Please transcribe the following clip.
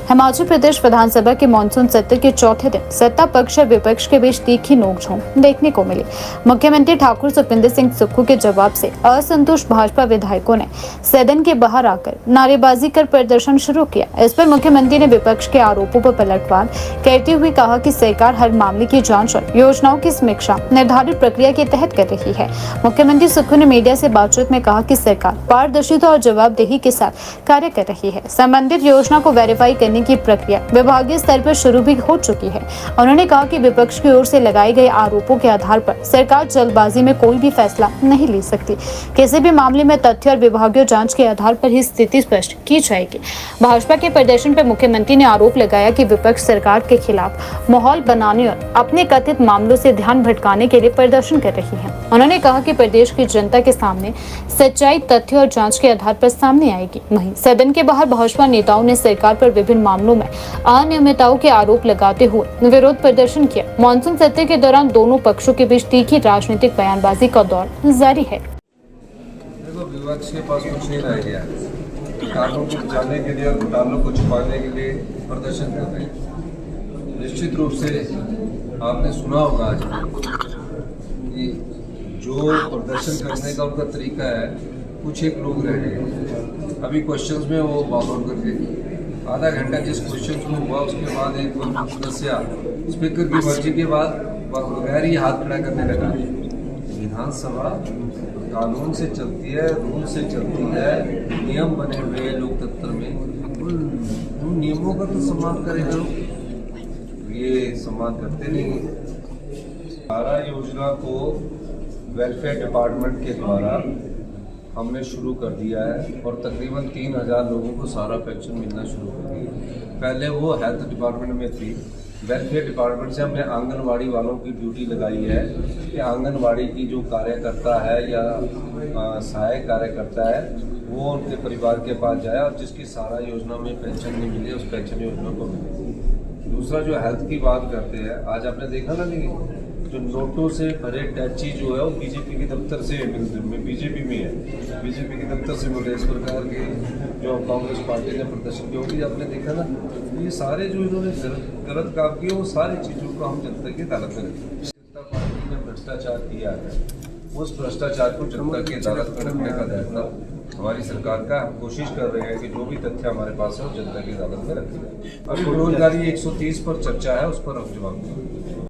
हिमाचल प्रदेश विधानसभा के मानसून सत्र के चौथे दिन सत्ता पक्ष और विपक्ष के बीच तीखी नोकझोंक देखने को मिली। मुख्यमंत्री ठाकुर सुखविंदर सिंह सुक्खू के जवाब से असंतुष्ट भाजपा विधायकों ने सदन के बाहर आकर नारेबाजी कर प्रदर्शन शुरू किया। इस पर मुख्यमंत्री ने विपक्ष के आरोपों पर पलटवार करते हुए कहा कि सरकार हर मामले की जांच और योजनाओं की समीक्षा निर्धारित प्रक्रिया के तहत कर रही है। मुख्यमंत्री सुक्खू ने मीडिया से बातचीत में कहा कि सरकार पारदर्शिता और जवाबदेही के साथ कार्य कर रही है। संबंधित योजना को वेरीफाई करने की प्रक्रिया विभागीय स्तर पर शुरू भी हो चुकी है। उन्होंने कहा कि विपक्ष की ओर से लगाए गए आरोपों के आधार पर सरकार जल्दबाजी में कोई भी फैसला नहीं ले सकती। किसी भी मामले में तथ्य और विभागीय जांच के आधार पर ही स्थिति स्पष्ट की जाएगी। भाजपा के प्रदर्शन पर मुख्यमंत्री ने आरोप लगाया कि विपक्ष सरकार के खिलाफ माहौल बनाने और अपने कथित मामलों से ध्यान भटकाने के लिए प्रदर्शन कर रही है। उन्होंने कहा कि प्रदेश की जनता के सामने सच्चाई तथ्य और जांच के आधार पर सामने आएगी। वहीं सदन के बाहर भाजपा नेताओं ने सरकार पर विभिन्न मामलों में अनियमितताओं के आरोप लगाते हुए विरोध प्रदर्शन किया। मानसून सत्र के दौरान दोनों पक्षों के बीच तीखी राजनीतिक बयानबाजी का दौर जारी है। देखो, विपक्ष के पास कुछ नहीं रह गया। घोटालों को बचाने के लिए और घोटालों को छुपाने के लिए प्रदर्शन कर रहे हैं। निश्चित रूप से आपने सुना होगा आज कि जो प्रदर्शन करने का उनका तरीका है, कुछ एक लोग रह गए। अभी क्वेश्चंस में वो वॉकआउट कर गए। आधा घंटा जिस क्वेश्चन में हुआ उसके बाद एक सदस्य स्पीकर की मर्जी के बाद बगैर ही हाथ खड़ा करने लगा। विधानसभा कानून से चलती है, रूल से चलती है, नियम बने हुए लोकतंत्र में। उन नियमों का तो सम्मान करेगा लोग, ये सम्मान करते नहीं। सारा योजना को वेलफेयर डिपार्टमेंट के द्वारा हमने शुरू कर दिया है और तकरीबन 3000 लोगों को सारा पेंशन मिलना शुरू कर दिया। पहले वो हेल्थ डिपार्टमेंट में थी। वेलफेयर डिपार्टमेंट से हमने आंगनवाड़ी वालों की ड्यूटी लगाई है कि आंगनवाड़ी की जो कार्यकर्ता है या सहायक कार्यकर्ता है वो उनके परिवार के पास जाए और जिसकी सारा योजना में पेंशन नहीं मिली उस पेंशन योजना को मिले। दूसरा जो हेल्थ की बात करते हैं, आज आपने देखा ना कि जो नोटों से भरे टैची जो है वो बीजेपी के दफ्तर से बीजेपी में है, बीजेपी के दफ्तर से मिले। इस प्रकार के जो कांग्रेस पार्टी ने प्रदर्शन किया भी आपने देखा ना। ये सारे जो इन्होंने गलत काम किए वो सारी चीज़ों को हम जनता की अदालत में रखें। जनता पार्टी ने भ्रष्टाचार किया है, उस भ्रष्टाचार को जनता की अदालत में रखने का दायित्व हमारी सरकार का। हम कोशिश कर रहे हैं कि जो भी तथ्य हमारे पास है वो जनता की अदालत में रखें। अभी बेरोजगारी 130 पर चर्चा है, उस पर हम जवाब देंगे।